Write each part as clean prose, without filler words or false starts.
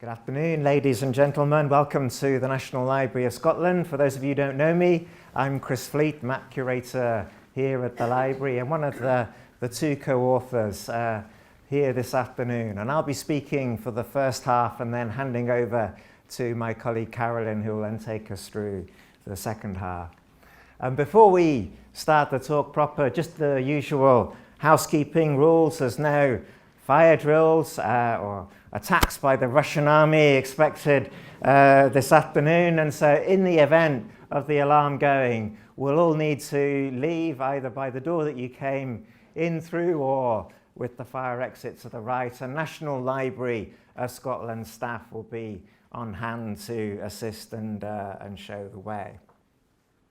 Good afternoon, ladies and gentlemen. Welcome to the National Library of Scotland. For those of you who don't know me, I'm Chris Fleet, map curator here at the library and one of the two co-authors here this afternoon. And I'll be speaking for the first half and then handing over to my colleague Carolyn, who will then take us through the second half. And before we start the talk proper, just the usual housekeeping rules. There's no fire drills or attacks by the Russian army expected this afternoon, and so in the event of the alarm going, we'll all need to leave either by the door that you came in through or with the fire exit to the right, and National Library of Scotland staff will be on hand to assist and show the way.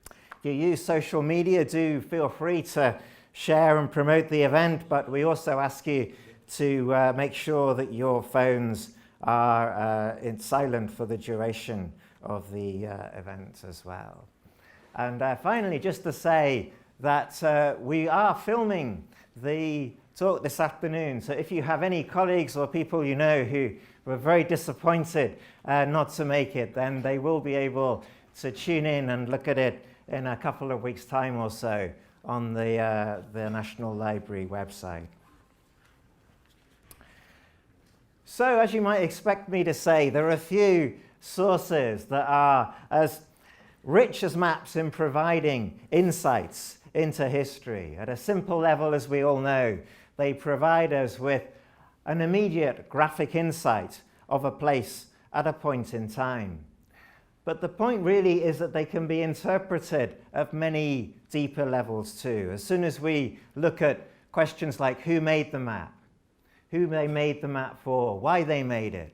If you use social media, do feel free to share and promote the event, but we also ask you to make sure that your phones are in silent for the duration of the event as well. And finally, just to say that we are filming the talk this afternoon, so if you have any colleagues or people you know who were very disappointed not to make it, then they will be able to tune in and look at it in a couple of weeks' time or so on the National Library website. So, as you might expect me to say, there are a few sources that are as rich as maps in providing insights into history. At a simple level, as we all know, they provide us with an immediate graphic insight of a place at a point in time. But the point really is that they can be interpreted at many deeper levels too. As soon as we look at questions like who made the map, who they made the map for, why they made it,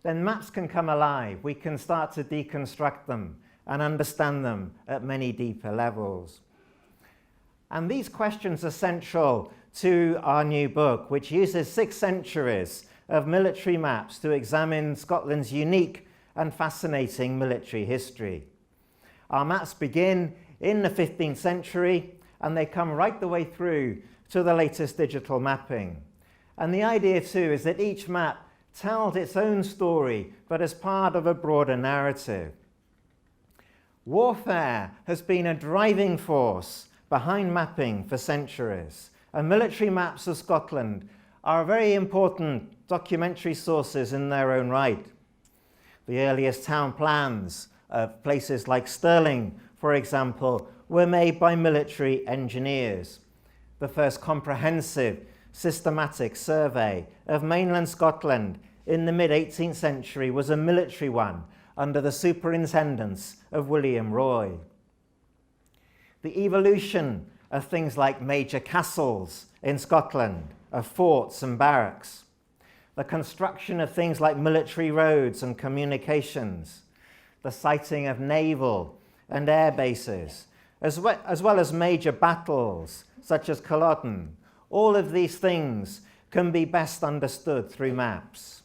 then maps can come alive. We can start to deconstruct them and understand them at many deeper levels. And these questions are central to our new book, which uses 6 centuries of military maps to examine Scotland's unique and fascinating military history. Our maps begin in the 15th century and they come right the way through to the latest digital mapping. And the idea too is that each map tells its own story, but as part of a broader narrative. Warfare has been a driving force behind mapping for centuries, and military maps of Scotland are very important documentary sources in their own right. The earliest town plans of places like Stirling, for example, were made by military engineers. The first comprehensive systematic survey of mainland Scotland in the mid-18th century was a military one under the superintendence of William Roy. The evolution of things like major castles in Scotland, of forts and barracks, the construction of things like military roads and communications, the siting of naval and air bases, as well as major battles such as Culloden. All of these things can be best understood through maps.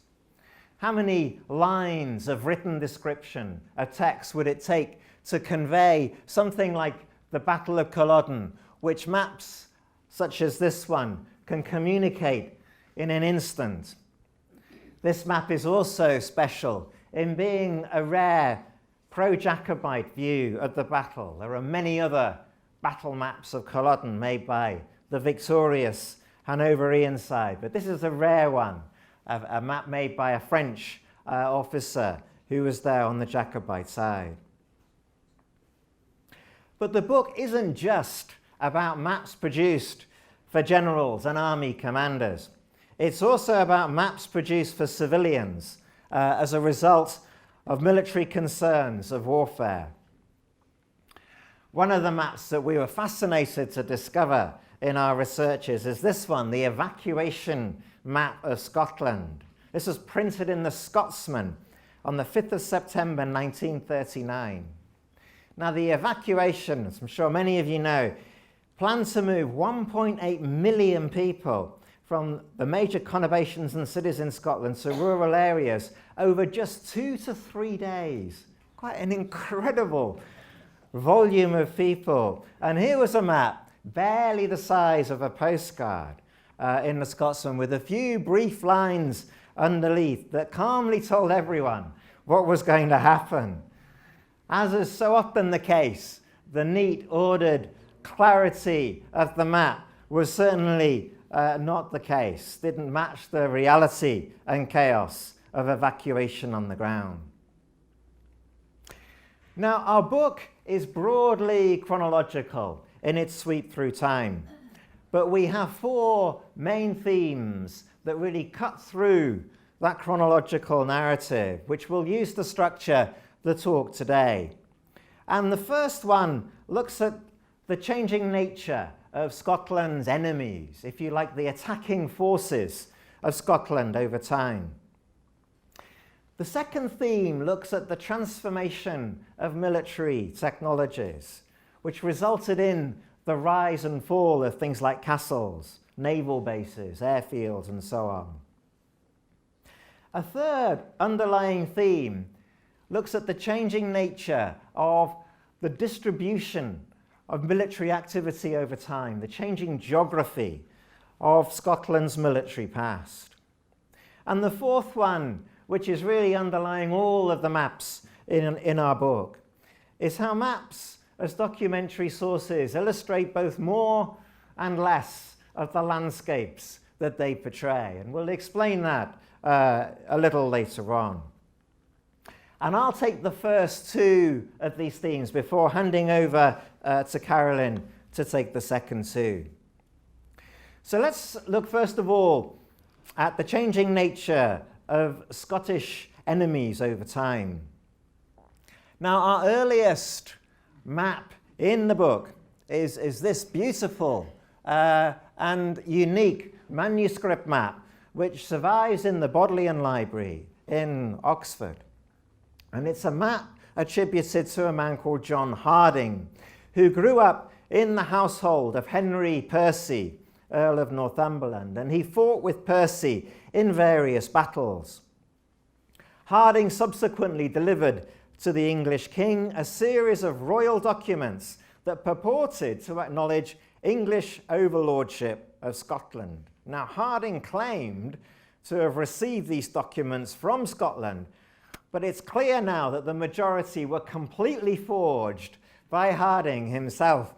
How many lines of written description, a text, would it take to convey something like the Battle of Culloden, which maps such as this one can communicate in an instant? This map is also special in being a rare pro-Jacobite view of the battle. There are many other battle maps of Culloden made by the victorious Hanoverian side, but this is a rare one, a map made by a French officer who was there on the Jacobite side. But the book isn't just about maps produced for generals and army commanders. It's also about maps produced for civilians as a result of military concerns of warfare. One of the maps that we were fascinated to discover in our researches is this one, the Evacuation Map of Scotland. This was printed in the Scotsman on the 5th of September 1939. Now the evacuation, as I'm sure many of you know, planned to move 1.8 million people from the major conurbations and cities in Scotland to rural areas over just 2 to 3 days. Quite an incredible volume of people. And here was a map barely the size of a postcard in the Scotsman with a few brief lines underneath that calmly told everyone what was going to happen. As is so often the case, the neat, ordered clarity of the map was certainly not the case, didn't match the reality and chaos of evacuation on the ground. Now, our book is broadly chronological in its sweep through time, but we have 4 main themes that really cut through that chronological narrative, which we'll use to structure the talk today. And the first one looks at the changing nature of Scotland's enemies, if you like, the attacking forces of Scotland over time. The second theme looks at the transformation of military technologies, which resulted in the rise and fall of things like castles, naval bases, airfields, and so on. A third underlying theme looks at the changing nature of the distribution of military activity over time, the changing geography of Scotland's military past. And the fourth one, which is really underlying all of the maps in our book, is how maps as documentary sources illustrate both more and less of the landscapes that they portray. And we'll explain that a little later on. And I'll take the first 2 of these themes before handing over to Carolyn to take the second 2. So let's look first of all at the changing nature of Scottish enemies over time. Now, our earliest map in the book is this beautiful and unique manuscript map, which survives in the Bodleian Library in Oxford. And it's a map attributed to a man called John Harding, who grew up in the household of Henry Percy, Earl of Northumberland, and he fought with Percy in various battles. Harding subsequently delivered to the English king a series of royal documents that purported to acknowledge English overlordship of Scotland. Now, Harding claimed to have received these documents from Scotland, but it's clear now that the majority were completely forged by Harding himself.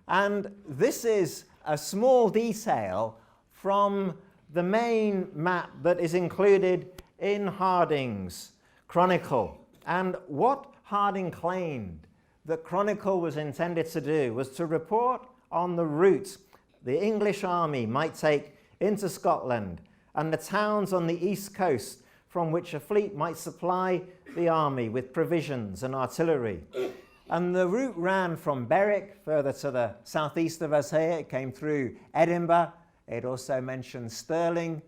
And this is a small detail from the main map that is included in Harding's Chronicle. And what Harding claimed the Chronicle was intended to do was to report on the route the English army might take into Scotland and the towns on the east coast from which a fleet might supply the army with provisions and artillery. And the route ran from Berwick, further to the southeast of us here. It came through Edinburgh. It also mentioned Stirling,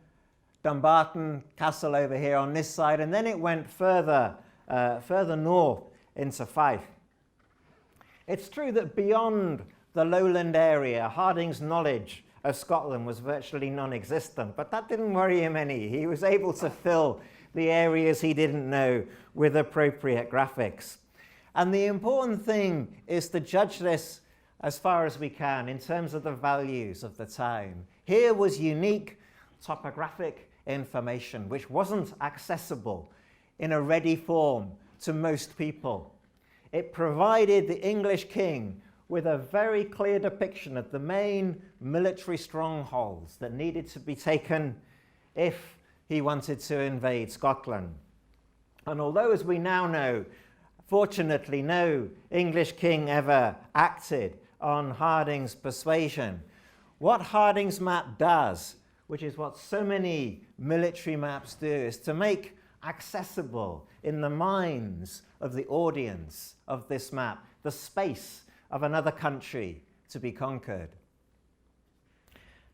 Dumbarton, Castle over here on this side, and then it went further north into Fife. It's true that beyond the lowland area, Harding's knowledge of Scotland was virtually non-existent, but that didn't worry him any. He was able to fill the areas he didn't know with appropriate graphics. And the important thing is to judge this as far as we can in terms of the values of the time. Here was unique topographic information which wasn't accessible in a ready form to most people. It provided the English king with a very clear depiction of the main military strongholds that needed to be taken if he wanted to invade Scotland. And although, as we now know, fortunately no English king ever acted on Harding's persuasion, what Harding's map does, which is what so many military maps do, is to make accessible in the minds of the audience of this map the space of another country to be conquered.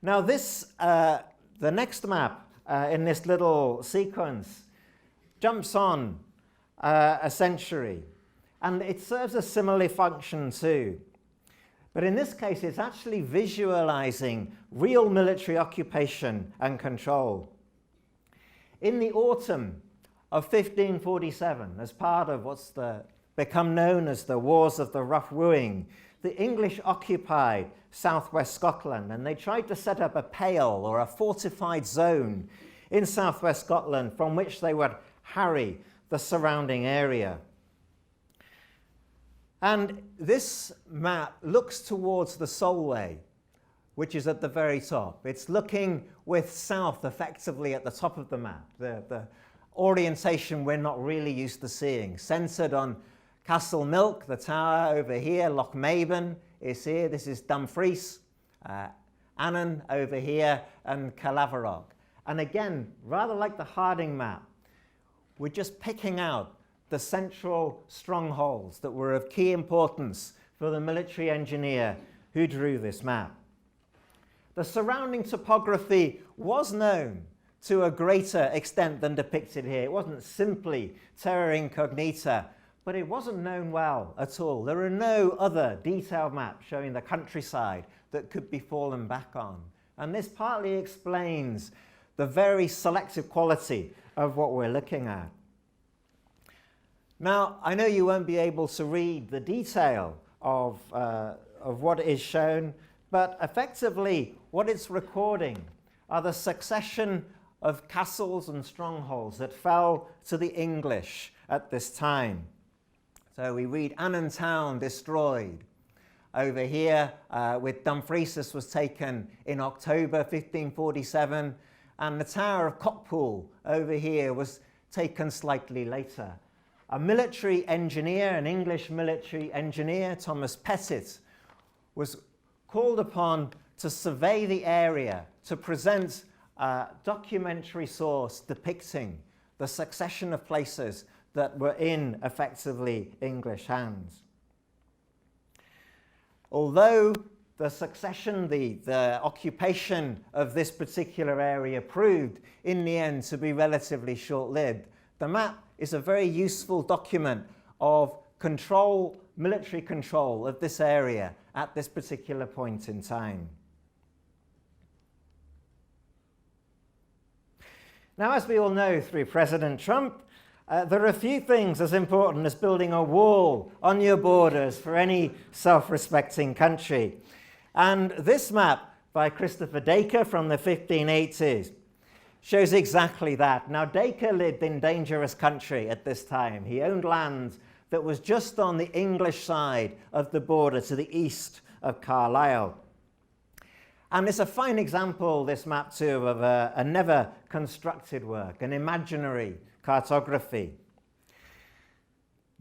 Now this, the next map in this little sequence jumps on a century, and it serves a similar function too. But in this case, it's actually visualizing real military occupation and control. In the autumn of 1547, as part of what's become known as the Wars of the Rough Wooing, the English occupied southwest Scotland, and they tried to set up a pale or a fortified zone in southwest Scotland from which they would harry the surrounding area. And this map looks towards the Solway, which is at the very top. It's looking with south effectively at the top of the map, the orientation we're not really used to seeing, centred on Castle Milk, the tower over here. Loch Maben is here. This is Dumfries, Annan over here, and Calaverock. And again, rather like the Harding map, we're just picking out the central strongholds that were of key importance for the military engineer who drew this map. The surrounding topography was known to a greater extent than depicted here. It wasn't simply terra incognita, but it wasn't known well at all. There are no other detailed maps showing the countryside that could be fallen back on. And this partly explains the very selective quality of what we're looking at. Now, I know you won't be able to read the detail of what is shown, but effectively what it's recording are the succession of castles and strongholds that fell to the English at this time. So we read Annan town destroyed. Over here with Dumfries, this was taken in October 1547, and the Tower of Cockpool over here was taken slightly later. A military engineer, an English military engineer, Thomas Pettit, was called upon to survey the area, to present a documentary source depicting the succession of places that were in effectively English hands. Although the succession, the occupation of this particular area proved in the end to be relatively short-lived, the map is a very useful document of control, military control of this area at this particular point in time. Now, as we all know through President Trump, there are a few things as important as building a wall on your borders for any self-respecting country. And this map by Christopher Dacre from the 1580s shows exactly that. Now, Dacre lived in dangerous country at this time. He owned land that was just on the English side of the border to the east of Carlisle. And it's a fine example, this map too, of a never constructed work, an imaginary cartography.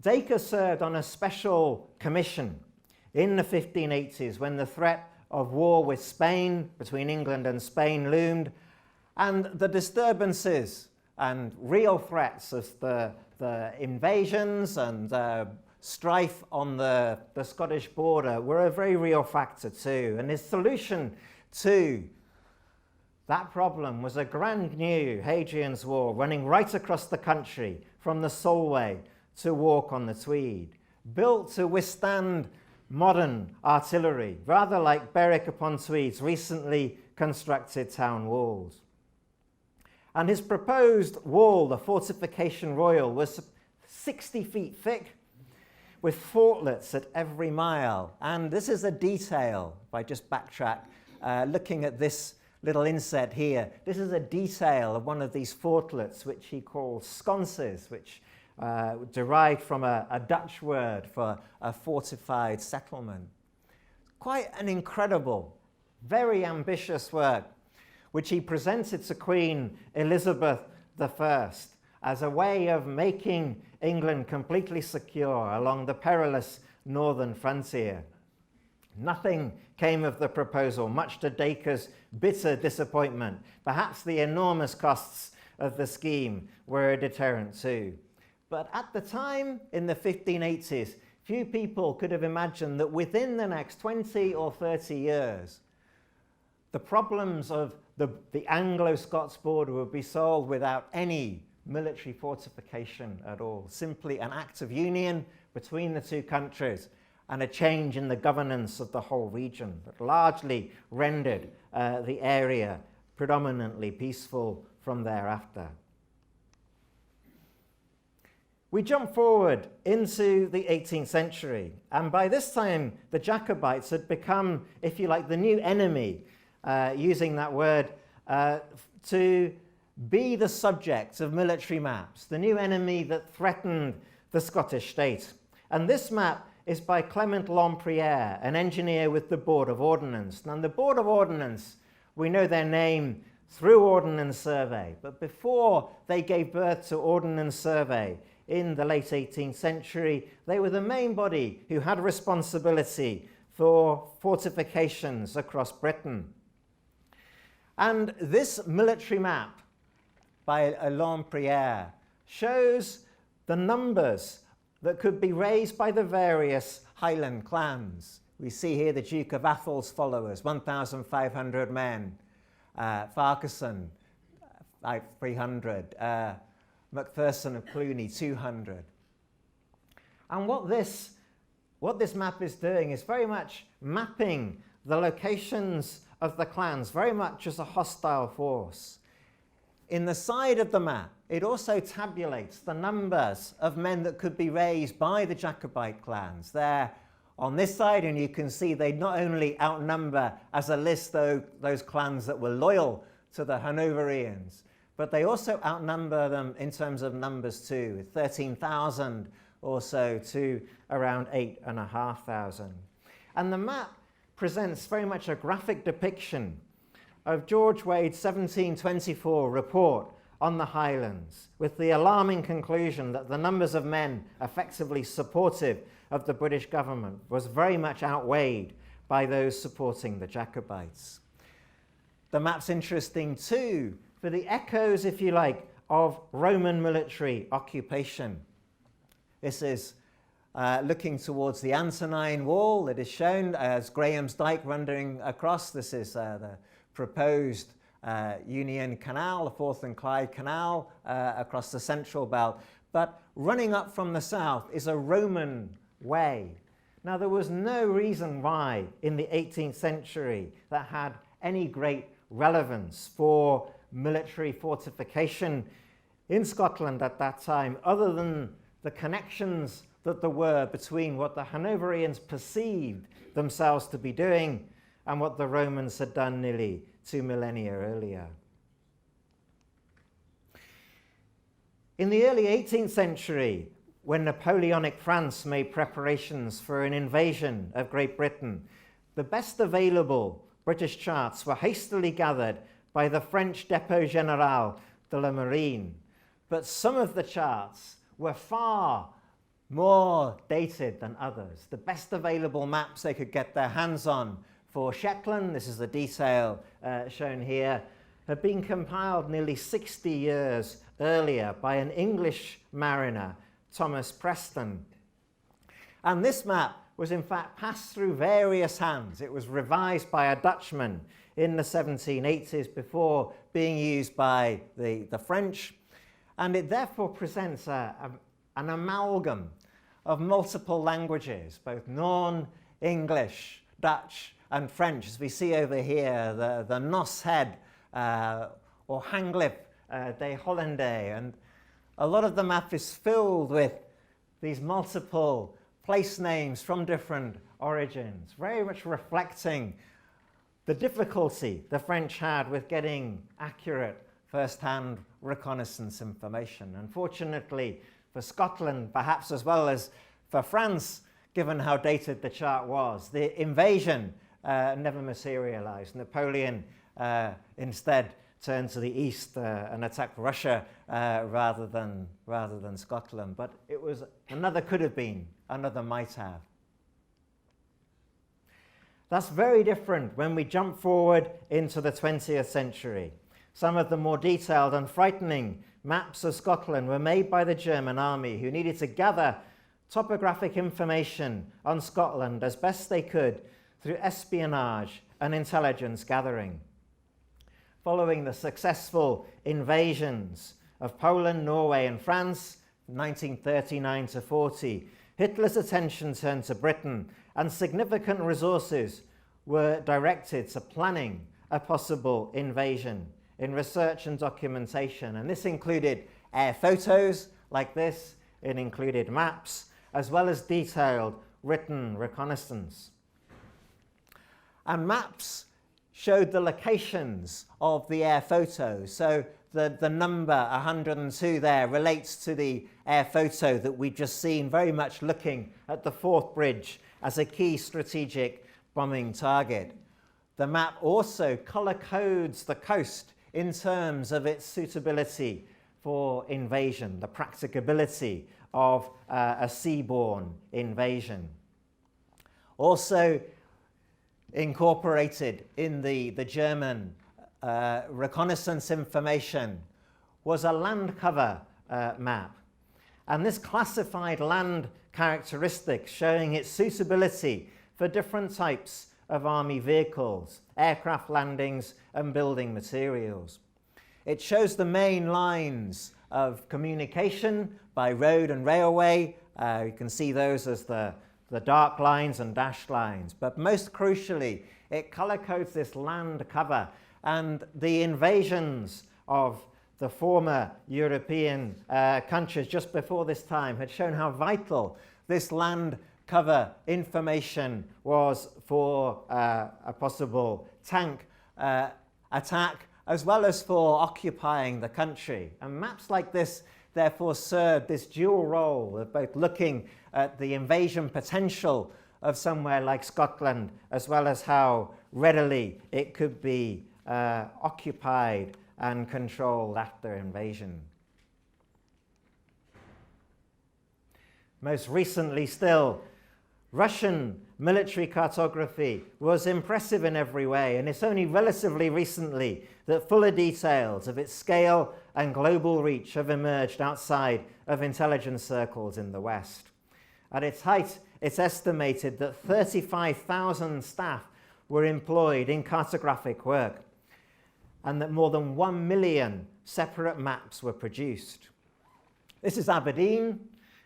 Dacre served on a special commission in the 1580s when the threat of war with Spain, between England and Spain, loomed, and the disturbances and real threats of the invasions and strife on the Scottish border were a very real factor too. And his solution to that problem was a brand new Hadrian's Wall running right across the country from the Solway to Walk on the Tweed, built to withstand modern artillery, rather like Berwick-upon-Tweed's recently constructed town walls. And his proposed wall, the Fortification Royal, was 60 feet thick with fortlets at every mile. And this is a detail, if I just backtrack, looking at this little inset here. This is a detail of one of these fortlets, which he calls sconces, which derived from a Dutch word for a fortified settlement. Quite an incredible, very ambitious work, which he presented to Queen Elizabeth I as a way of making England completely secure along the perilous northern frontier. Nothing came of the proposal, much to Dacre's bitter disappointment. Perhaps the enormous costs of the scheme were a deterrent too. But at the time, in the 1580s, few people could have imagined that within the next 20 or 30 years, the problems of the Anglo-Scots border would be solved without any military fortification at all. Simply an act of union between the two countries and a change in the governance of the whole region that largely rendered the area predominantly peaceful from thereafter. We jump forward into the 18th century, and by this time the Jacobites had become, if you like, the new enemy, using that word, to be the subject of military maps, the new enemy that threatened the Scottish state. And this map is by Clement Lempriere, an engineer with the Board of Ordnance. Now, the Board of Ordnance, we know their name through Ordnance Survey, but before they gave birth to Ordnance Survey in the late 18th century, they were the main body who had responsibility for fortifications across Britain. And this military map by Lempriere shows the numbers that could be raised by the various Highland clans. We see here the Duke of Athol's followers, 1,500 men. Farquharson, 300. Macpherson of Cluny, 200. And what this map is doing is very much mapping the locations of the clans very much as a hostile force. In the side of the map, it also tabulates the numbers of men that could be raised by the Jacobite clans. They're on this side, and you can see they not only outnumber as a list those clans that were loyal to the Hanoverians, but they also outnumber them in terms of numbers too, with 13,000 or so to around 8,500. And the map presents very much a graphic depiction of George Wade's 1724 report on the Highlands, with the alarming conclusion that the numbers of men effectively supportive of the British government was very much outweighed by those supporting the Jacobites. The map's interesting too for the echoes, if you like, of Roman military occupation. This is looking towards the Antonine Wall that is shown as Graham's Dyke running across. This is the proposed Union Canal, the Forth and Clyde Canal across the Central Belt. But running up from the south is a Roman way. Now, there was no reason why in the 18th century that had any great relevance for military fortification in Scotland at that time, other than the connections that there were between what the Hanoverians perceived themselves to be doing and what the Romans had done nearly 2 millennia earlier. In the early 18th century, when Napoleonic France made preparations for an invasion of Great Britain, the best available British charts were hastily gathered by the French Dépôt Général de la Marine. But some of the charts were far more dated than others. The best available maps they could get their hands on for Shetland, this is the detail shown here, had been compiled nearly 60 years earlier by an English mariner, Thomas Preston. And this map was in fact passed through various hands. It was revised by a Dutchman in the 1780s before being used by the French. And it therefore presents an amalgam of multiple languages, both Norn, English, Dutch, and French, as we see over here, the Nos Head or Hanglip de Hollandais. And a lot of the map is filled with these multiple place names from different origins, very much reflecting the difficulty the French had with getting accurate first-hand reconnaissance information. Unfortunately for Scotland, perhaps as well as for France, given how dated the chart was, the invasion never materialized. Napoleon instead turned to the east and attacked Russia rather than Scotland. But it was another could have been, another might have. That's very different when we jump forward into the 20th century. Some of the more detailed and frightening maps of Scotland were made by the German army, who needed to gather topographic information on Scotland as best they could through espionage and intelligence gathering. Following the successful invasions of Poland, Norway, and France, 1939 to 40, Hitler's attention turned to Britain, and significant resources were directed to planning a possible invasion in research and documentation. And this included air photos like this, it included maps, as well as detailed written reconnaissance. And maps showed the locations of the air photos. So the number 102 there relates to the air photo that we've just seen, very much looking at the Forth Bridge as a key strategic bombing target. The map also colour codes the coast in terms of its suitability for invasion, the practicability of a seaborne invasion. Also incorporated in the German reconnaissance information was a land cover map. And this classified land characteristics showing its suitability for different types of army vehicles, aircraft landings and building materials. It shows the main lines of communication by road and railway. You can see those as the dark lines and dashed lines. But most crucially, it color codes this land cover, and the invasions of the former European countries just before this time had shown how vital this land cover information was for a possible tank attack, as well as for occupying the country. And maps like this therefore served this dual role of both looking at the invasion potential of somewhere like Scotland, as well as how readily it could be occupied and controlled after invasion. Most recently still, Russian military cartography was impressive in every way, and it's only relatively recently that fuller details of its scale and global reach have emerged outside of intelligence circles in the West. At its height, it's estimated that 35,000 staff were employed in cartographic work, and that more than 1 million separate maps were produced. This is Aberdeen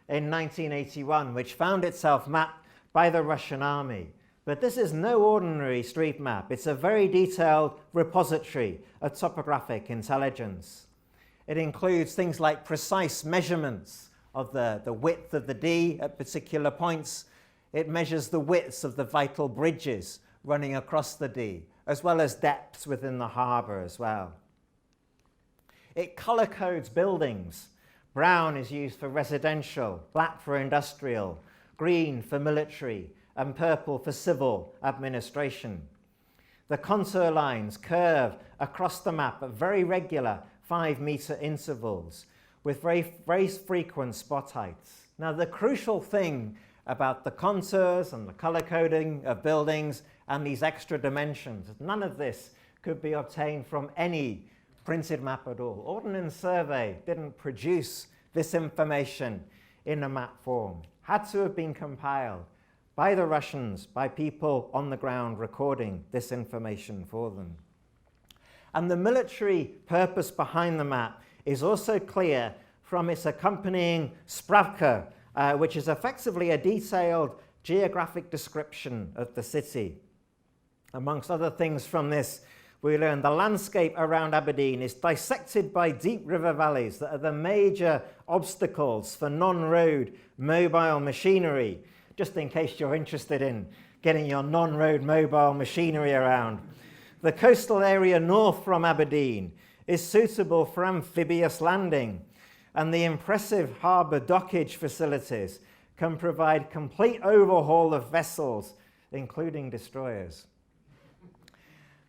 in 1981, which found itself mapped by the Russian army. But this is no ordinary street map. It's a very detailed repository of topographic intelligence. It includes things like precise measurements of the width of the D at particular points. It measures the widths of the vital bridges running across the D, as well as depths within the harbour as well. It colour codes buildings. Brown is used for residential, black for industrial, green for military, and purple for civil administration. The contour lines curve across the map at very regular 5-metre intervals with very frequent spot heights. Now, the crucial thing about the contours and the colour coding of buildings and these extra dimensions, none of this could be obtained from any printed map at all. Ordnance Survey didn't produce this information in a map form. Had to have been compiled by the Russians, by people on the ground recording this information for them. And the military purpose behind the map is also clear from its accompanying spravka, which is effectively a detailed geographic description of the city. Amongst other things from this, we learn the landscape around Aberdeen is dissected by deep river valleys that are the major obstacles for non-road mobile machinery, just in case you're interested in getting your non-road mobile machinery around. The coastal area north from Aberdeen is suitable for amphibious landing, and the impressive harbour dockage facilities can provide complete overhaul of vessels, including destroyers.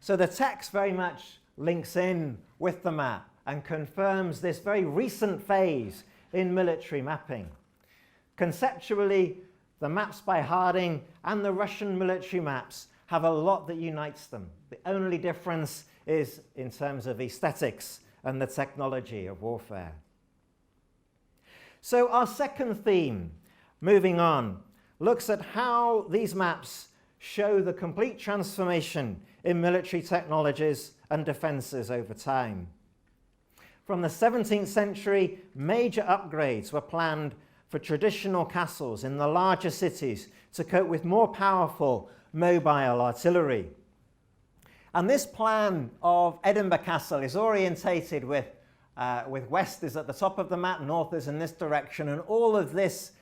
So the text very much links in with the map and confirms this very recent phase in military mapping. Conceptually, the maps by Harding and the Russian military maps have a lot that unites them. The only difference is in terms of aesthetics and the technology of warfare. So our second theme, moving on, looks at how these maps show the complete transformation in military technologies and defences over time. From the 17th century, major upgrades were planned for traditional castles in the larger cities to cope with more powerful mobile artillery. And this plan of Edinburgh Castle is orientated with west is at the top of the map, north is in this direction, and all of this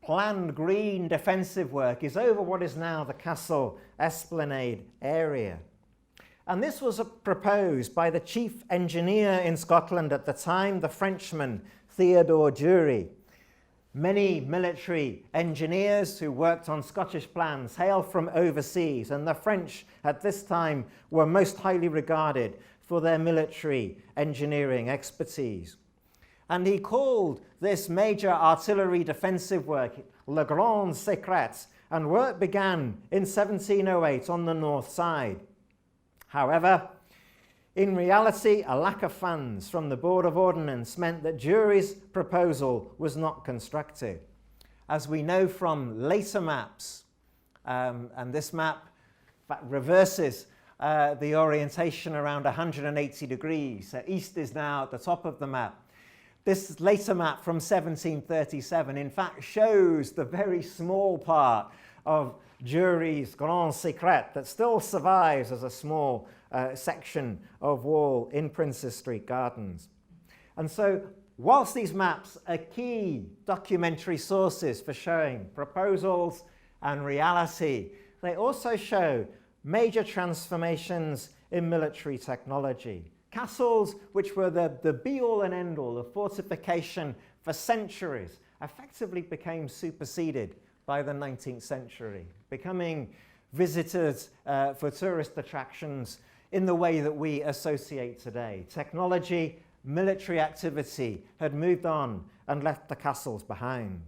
planned green defensive work is over what is now the castle esplanade area. And this was proposed by the chief engineer in Scotland at the time, the Frenchman Theodore Dury. Many military engineers who worked on Scottish plans hail from overseas, and the French at this time were most highly regarded for their military engineering expertise. And he called this major artillery defensive work Le Grand Secret, and work began in 1708 on the north side. However, in reality, a lack of funds from the Board of Ordnance meant that Dury's proposal was not constructed. As we know from later maps, and this map in fact reverses the orientation around 180 degrees. So east is now at the top of the map. This later map from 1737 in fact shows the very small part of Dury's Grand Secret that still survives as a small section of wall in Princes Street Gardens. And so whilst these maps are key documentary sources for showing proposals and reality, they also show major transformations in military technology. Castles, which were the be-all and end-all of fortification for centuries, effectively became superseded by the 19th century, becoming visitors for tourist attractions in the way that we associate today. Technology, military activity had moved on and left the castles behind.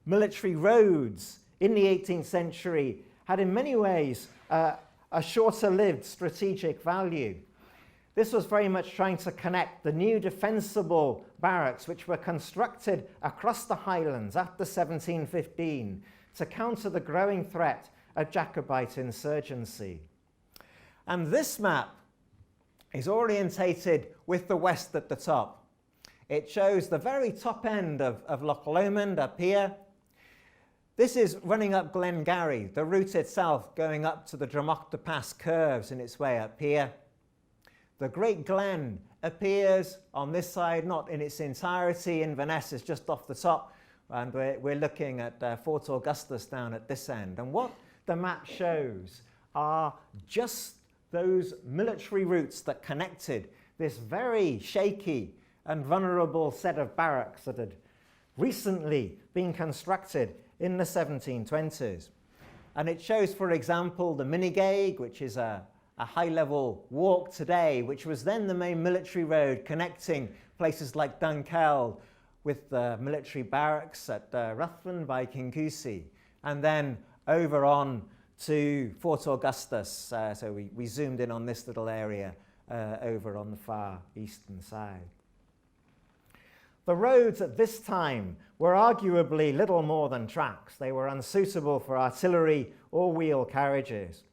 Military roads in the 18th century had in many ways a shorter-lived strategic value. This was very much trying to connect the new defensible barracks which were constructed across the Highlands after 1715 to counter the growing threat of Jacobite insurgency. And this map is orientated with the west at the top. It shows the very top end of Loch Lomond up here. This is running up Glengarry, the route itself going up to the Dromocta Pass curves in its way up here. The Great Glen appears on this side, not in its entirety. Inverness is just off the top, and we're looking at Fort Augustus down at this end. And what the map shows are just those military routes that connected this very shaky and vulnerable set of barracks that had recently been constructed in the 1720s. And it shows, for example, the Minigag, which is a high-level walk today, which was then the main military road connecting places like Dunkeld with the military barracks at Ruthven by Kincusi, and then over on to Fort Augustus. So we zoomed in on this little area over on the far eastern side. The roads at this time were arguably little more than tracks. They were unsuitable for artillery or wheel carriages.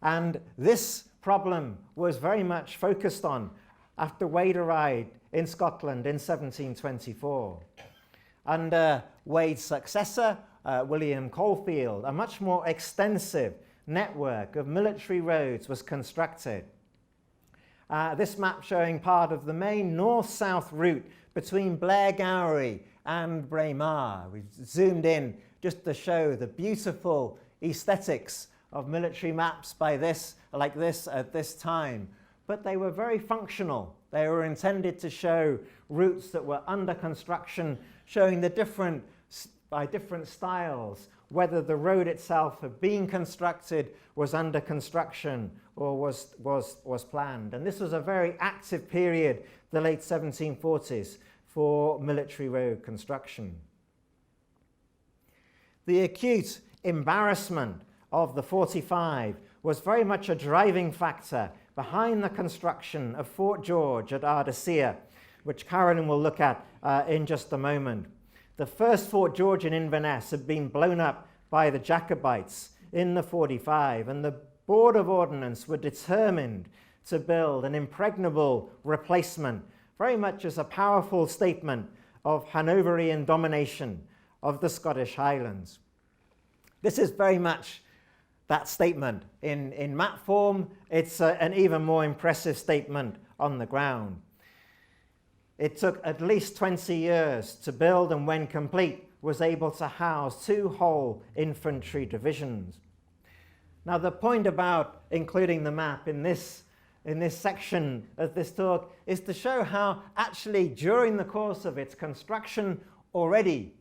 And this problem was very much focused on after Wade arrived in Scotland in 1724. Under Wade's successor, William Caulfield, a much more extensive network of military roads was constructed. This map showing part of the main north-south route between Blairgowrie and Braemar. We've zoomed in just to show the beautiful aesthetics of military maps like this at this time. But they were very functional. They were intended to show routes that were under construction, showing the by different styles, whether the road itself had been constructed, was under construction, or was planned. And this was a very active period, the late 1740s, for military road construction. The acute embarrassment of the 45 was very much a driving factor behind the construction of Fort George at Ardashir, which Carolyn will look at in just a moment. The first Fort George in Inverness had been blown up by the Jacobites in the 45, and the Board of Ordnance were determined to build an impregnable replacement, very much as a powerful statement of Hanoverian domination of the Scottish Highlands. This is very much that statement. In map form, it's an even more impressive statement on the ground. It took at least 20 years to build, and when complete, was able to house 2 whole infantry divisions. Now, the point about including the map in this section of this talk is to show how actually during the course of its construction already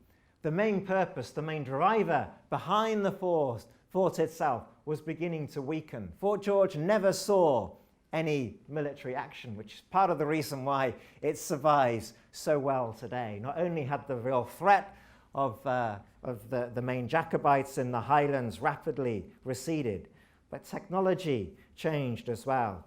the main purpose, the main driver behind the fort itself was beginning to weaken. Fort George never saw any military action, which is part of the reason why it survives so well today. Not only had the real threat of the main Jacobites in the Highlands rapidly receded, but technology changed as well.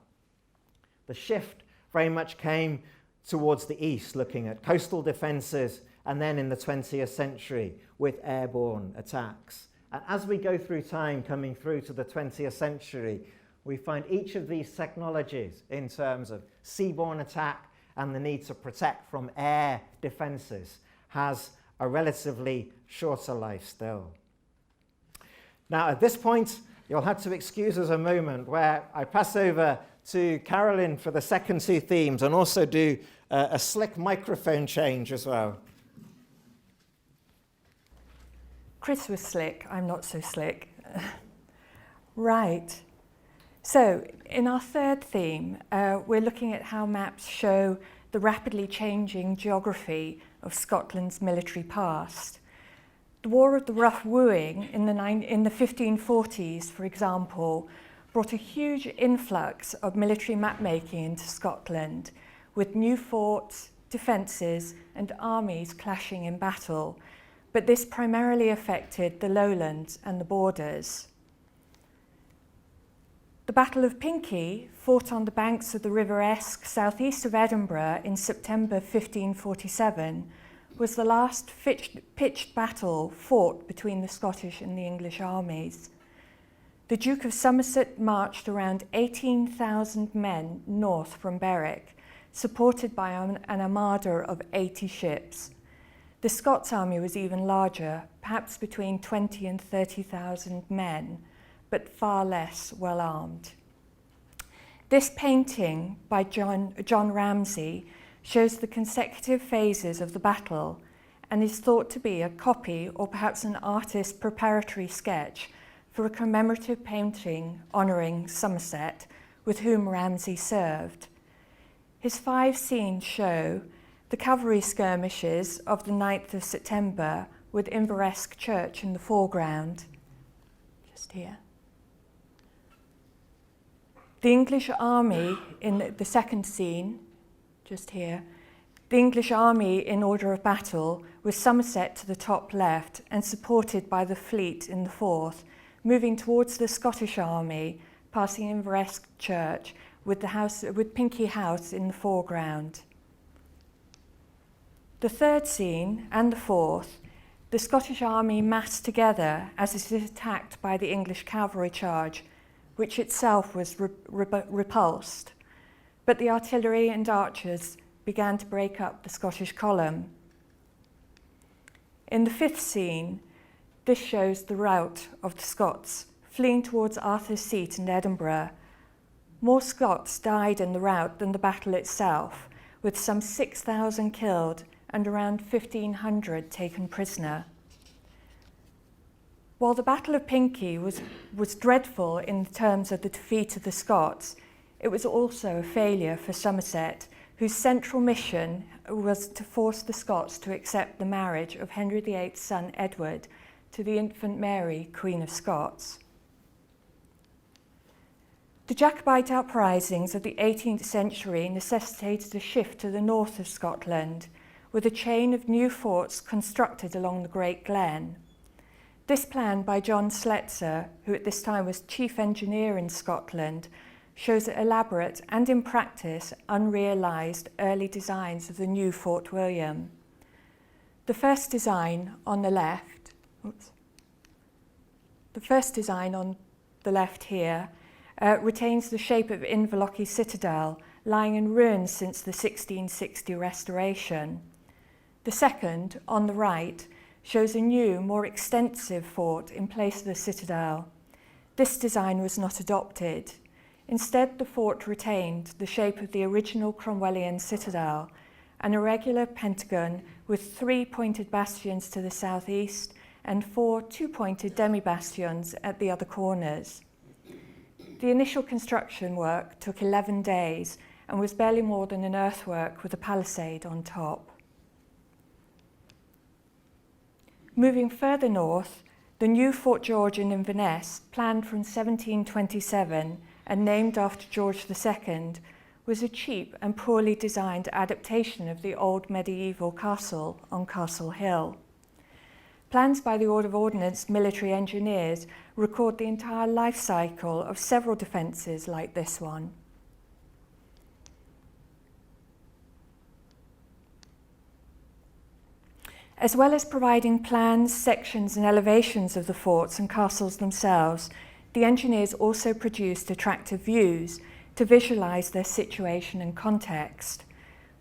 The shift very much came towards the east, looking at coastal defences, and then in the 20th century with airborne attacks. And as we go through time, coming through to the 20th century, we find each of these technologies in terms of seaborne attack and the need to protect from air defences has a relatively shorter life still. Now, at this point, you'll have to excuse us a moment where I pass over to Carolyn for the second two themes and also do a slick microphone change as well. Chris was slick, I'm not so slick. Right. So, in our third theme, we're looking at how maps show the rapidly changing geography of Scotland's military past. The War of the Rough Wooing in the 1540s, for example, brought a huge influx of military map-making into Scotland, with new forts, defences and armies clashing in battle, but this primarily affected the lowlands and the borders. The Battle of Pinkie, fought on the banks of the River Esk, southeast of Edinburgh in September 1547, was the last pitched battle fought between the Scottish and the English armies. The Duke of Somerset marched around 18,000 men north from Berwick, supported by an armada of 80 ships. The Scots army was even larger, perhaps between 20 and 30,000 men, but far less well armed. This painting by John Ramsay shows the consecutive phases of the battle and is thought to be a copy or perhaps an artist's preparatory sketch for a commemorative painting honouring Somerset, with whom Ramsay served. His 5 scenes show the cavalry skirmishes of the 9th of September with Inverness Church in the foreground, just here. The English army in the second scene, just here. The English army in order of battle with Somerset to the top left and supported by the fleet in the fourth, moving towards the Scottish army, passing Inverness Church with Pinkie House in the foreground. The third scene and the fourth, the Scottish army massed together as it is attacked by the English cavalry charge, which itself was repulsed. But the artillery and archers began to break up the Scottish column. In the fifth scene, this shows the rout of the Scots fleeing towards Arthur's Seat in Edinburgh. More Scots died in the rout than the battle itself, with some 6,000 killed and around 1,500 taken prisoner. While the Battle of Pinkie was dreadful in terms of the defeat of the Scots, it was also a failure for Somerset, whose central mission was to force the Scots to accept the marriage of Henry VIII's son Edward to the infant Mary, Queen of Scots. The Jacobite uprisings of the 18th century necessitated a shift to the north of Scotland, with a chain of new forts constructed along the Great Glen. This plan by John Sletzer, who at this time was chief engineer in Scotland, shows elaborate and in practice unrealised early designs of the new Fort William. The first design on the left, here retains the shape of Inverlochy Citadel, lying in ruins since the 1660 restoration. The second, on the right, shows a new, more extensive fort in place of the citadel. This design was not adopted. Instead, the fort retained the shape of the original Cromwellian citadel, an irregular pentagon with 3 pointed bastions to the southeast and 4 two-pointed demi-bastions at the other corners. The initial construction work took 11 days and was barely more than an earthwork with a palisade on top. Moving further north, the new Fort George in Inverness, planned from 1727 and named after George II, was a cheap and poorly designed adaptation of the old medieval castle on Castle Hill. Plans by the Order of Ordnance military engineers record the entire life cycle of several defences like this one. As well as providing plans, sections and elevations of the forts and castles themselves, the engineers also produced attractive views to visualise their situation and context.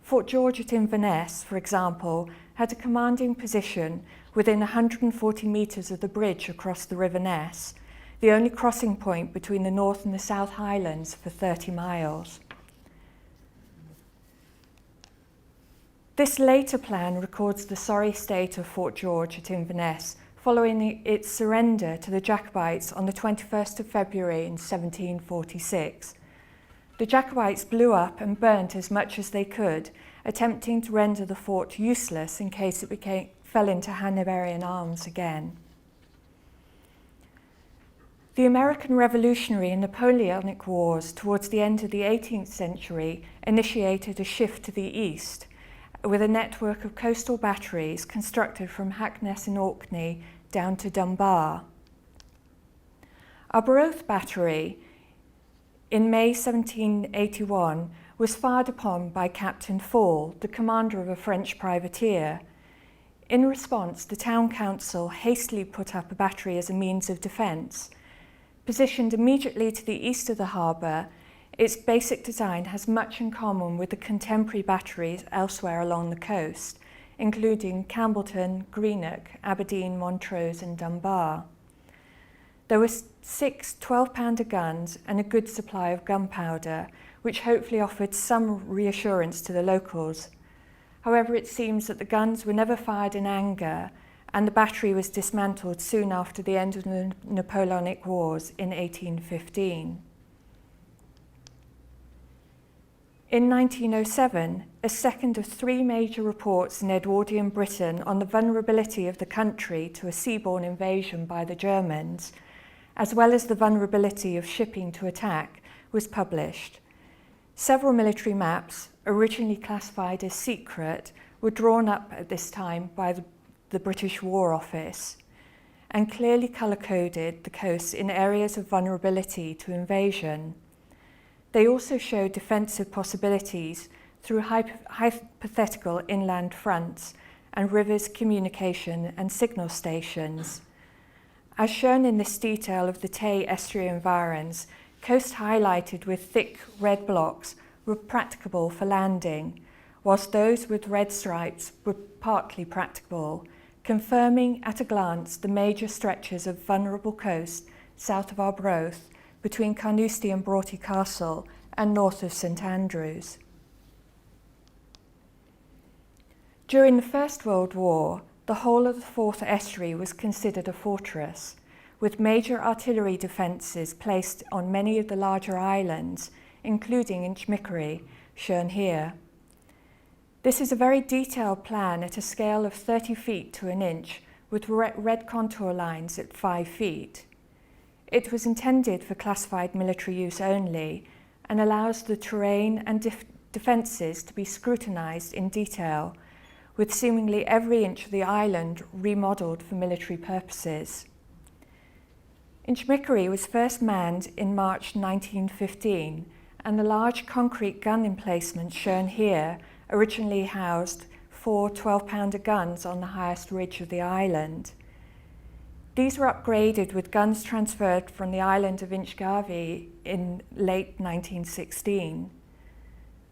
Fort George at Inverness, for example, had a commanding position within 140 metres of the bridge across the River Ness, the only crossing point between the North and the South Highlands for 30 miles. This later plan records the sorry state of Fort George at Inverness following its surrender to the Jacobites on the 21st of February in 1746. The Jacobites blew up and burnt as much as they could, attempting to render the fort useless in case it fell into Hanoverian arms again. The American Revolutionary and Napoleonic Wars towards the end of the 18th century initiated a shift to the east, with a network of coastal batteries constructed from Hackness in Orkney down to Dunbar. Arbroath Battery, in May 1781, was fired upon by Captain Fall, the commander of a French privateer. In response, the town council hastily put up a battery as a means of defence. Positioned immediately to the east of the harbour, its basic design has much in common with the contemporary batteries elsewhere along the coast, including Campbellton, Greenock, Aberdeen, Montrose and Dunbar. There were 6 12-pounder guns and a good supply of gunpowder, which hopefully offered some reassurance to the locals. However, it seems that the guns were never fired in anger, and the battery was dismantled soon after the end of the Napoleonic Wars in 1815. In 1907, a second of 3 major reports in Edwardian Britain on the vulnerability of the country to a seaborne invasion by the Germans, as well as the vulnerability of shipping to attack, was published. Several military maps, originally classified as secret, were drawn up at this time by the British War Office and clearly colour-coded the coasts in areas of vulnerability to invasion. They also show defensive possibilities through hypothetical inland fronts and rivers, communication and signal stations. As shown in this detail of the Tay estuary environs, coast highlighted with thick red blocks were practicable for landing, whilst those with red stripes were partly practicable, confirming at a glance the major stretches of vulnerable coast south of Arbroath, between Carnoustie and Broughty Castle and north of St Andrews. During the First World War, the whole of the Forth estuary was considered a fortress, with major artillery defences placed on many of the larger islands, including Inchmickery, shown here. This is a very detailed plan at a scale of 30 feet to an inch, with red contour lines at 5 feet. It was intended for classified military use only and allows the terrain and defences to be scrutinised in detail, with seemingly every inch of the island remodelled for military purposes. Inchmickery was first manned in March 1915, and the large concrete gun emplacements shown here originally housed 4 12-pounder guns on the highest ridge of the island. These were upgraded with guns transferred from the island of Inchgarvie in late 1916.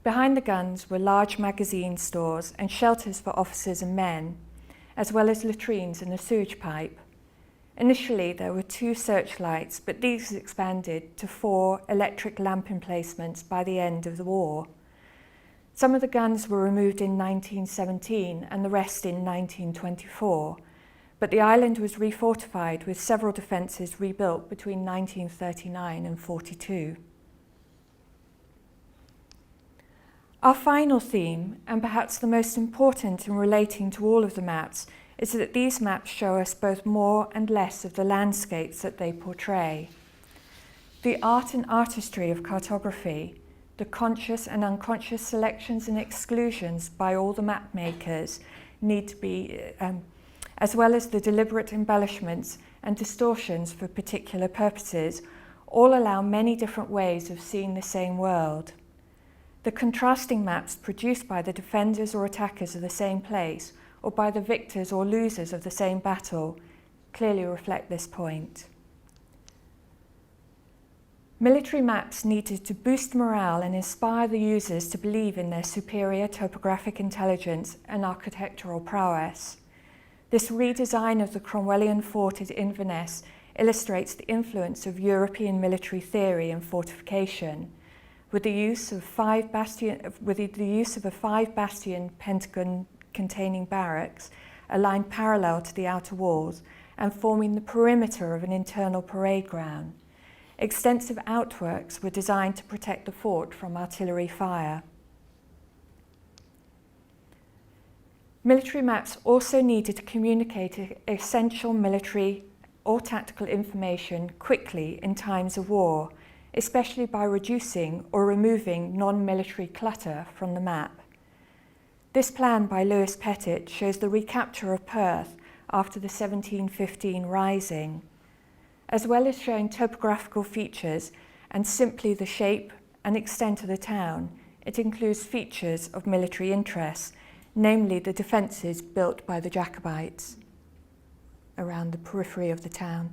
Behind the guns were large magazine stores and shelters for officers and men, as well as latrines and a sewage pipe. Initially, there were 2 searchlights, but these expanded to 4 electric lamp emplacements by the end of the war. Some of the guns were removed in 1917 and the rest in 1924, but the island was refortified with several defences rebuilt between 1939 and 42. Our final theme, and perhaps the most important in relating to all of the maps, is that these maps show us both more and less of the landscapes that they portray. The art and artistry of cartography, the conscious and unconscious selections and exclusions by all the map makers need to be, as well as the deliberate embellishments and distortions for particular purposes, all allow many different ways of seeing the same world. The contrasting maps produced by the defenders or attackers of the same place, or by the victors or losers of the same battle, clearly reflect this point. Military maps needed to boost morale and inspire the users to believe in their superior topographic intelligence and architectural prowess. This redesign of the Cromwellian fort at Inverness illustrates the influence of European military theory and fortification, with the use of a 5-bastion pentagon containing barracks aligned parallel to the outer walls and forming the perimeter of an internal parade ground. Extensive outworks were designed to protect the fort from artillery fire. Military maps also needed to communicate essential military or tactical information quickly in times of war, especially by reducing or removing non-military clutter from the map. This plan by Lewis Pettit shows the recapture of Perth after the 1715 Rising. As well as showing topographical features and simply the shape and extent of the town, it includes features of military interest, namely the defences built by the Jacobites around the periphery of the town.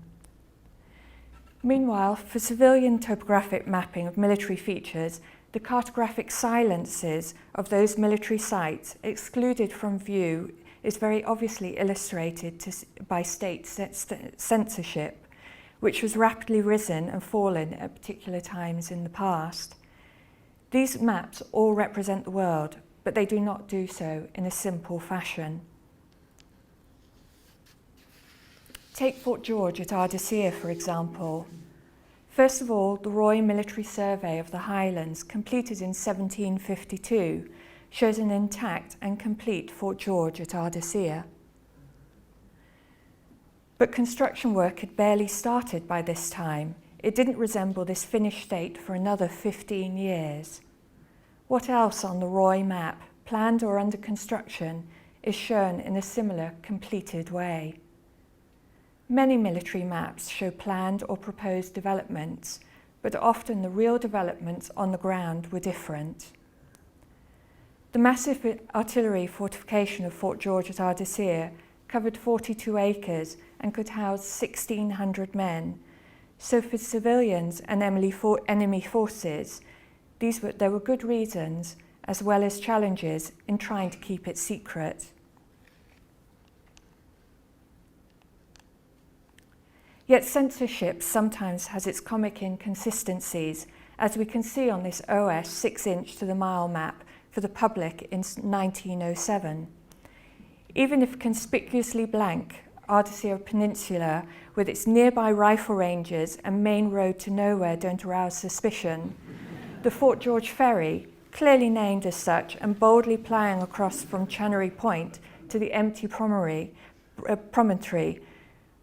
Meanwhile, for civilian topographic mapping of military features, the cartographic silences of those military sites excluded from view is very obviously illustrated by state censorship, which was rapidly risen and fallen at particular times in the past. These maps all represent the world, but they do not do so in a simple fashion. Take Fort George at Ardissia, for example. First of all, the Royal Military Survey of the Highlands, completed in 1752, shows an intact and complete Fort George at Ardissia. But construction work had barely started by this time. It didn't resemble this finished state for another 15 years. What else on the Roy map, planned or under construction, is shown in a similar completed way? Many military maps show planned or proposed developments, but often the real developments on the ground were different. The massive artillery fortification of Fort George at Ardissia covered 42 acres and could house 1,600 men. So for civilians and enemy forces, there were good reasons as well as challenges in trying to keep it secret. Yet censorship sometimes has its comic inconsistencies, as we can see on this OS 6-inch to the mile map for the public in 1907. Even if conspicuously blank, Ardissia Peninsula, with its nearby rifle ranges and main road to nowhere, don't arouse suspicion. The Fort George ferry, clearly named as such and boldly plying across from Channery Point to the empty promontory,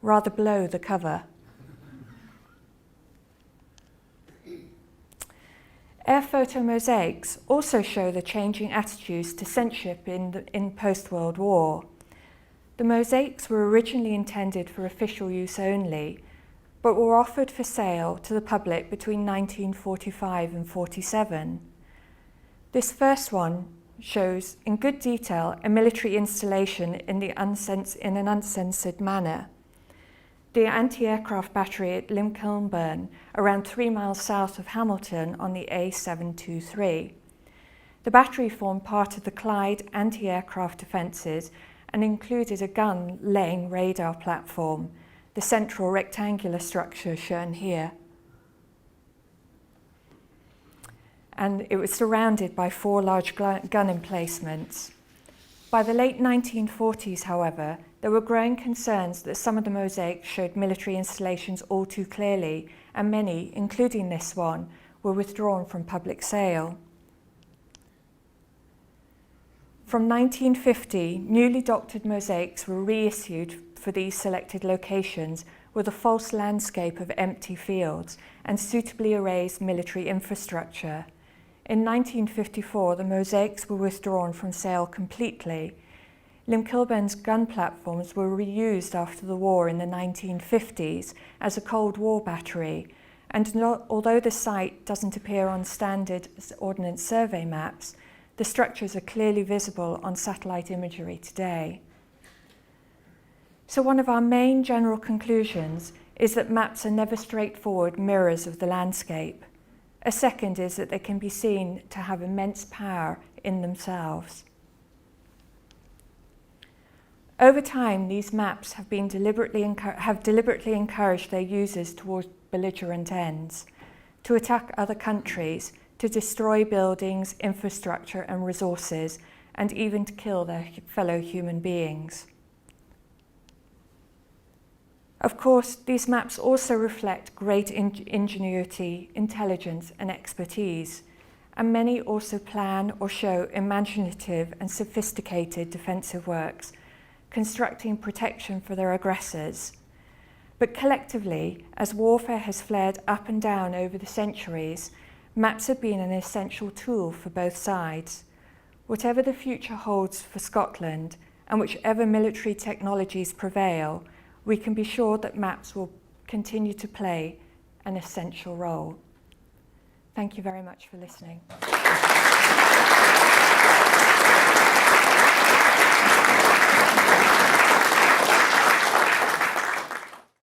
rather blow the cover. Air photo mosaics also show the changing attitudes to censorship in post-World War. The mosaics were originally intended for official use only, but were offered for sale to the public between 1945 and 47. This first one shows in good detail a military installation in an uncensored manner. The anti-aircraft battery at Lincolnburn, around 3 miles south of Hamilton on the A723. The battery formed part of the Clyde anti-aircraft defences and included a gun-laying radar platform, the central rectangular structure shown here. And it was surrounded by 4 large gun emplacements. By the late 1940s, however, there were growing concerns that some of the mosaics showed military installations all too clearly, and many, including this one, were withdrawn from public sale. From 1950, newly doctored mosaics were reissued for these selected locations with a false landscape of empty fields and suitably erased military infrastructure. In 1954, the mosaics were withdrawn from sale completely. Limkilben's gun platforms were reused after the war in the 1950s as a Cold War battery, and although the site doesn't appear on standard Ordnance Survey maps, the structures are clearly visible on satellite imagery today. So one of our main general conclusions is that maps are never straightforward mirrors of the landscape. A second is that they can be seen to have immense power in themselves. Over time, these maps have deliberately encouraged their users towards belligerent ends, to attack other countries, to destroy buildings, infrastructure and resources, and even to kill their fellow human beings. Of course, these maps also reflect great ingenuity, intelligence and expertise, and many also plan or show imaginative and sophisticated defensive works, constructing protection for their aggressors. But collectively, as warfare has flared up and down over the centuries, maps have been an essential tool for both sides. Whatever the future holds for Scotland, and whichever military technologies prevail, we can be sure that maps will continue to play an essential role. Thank you very much for listening.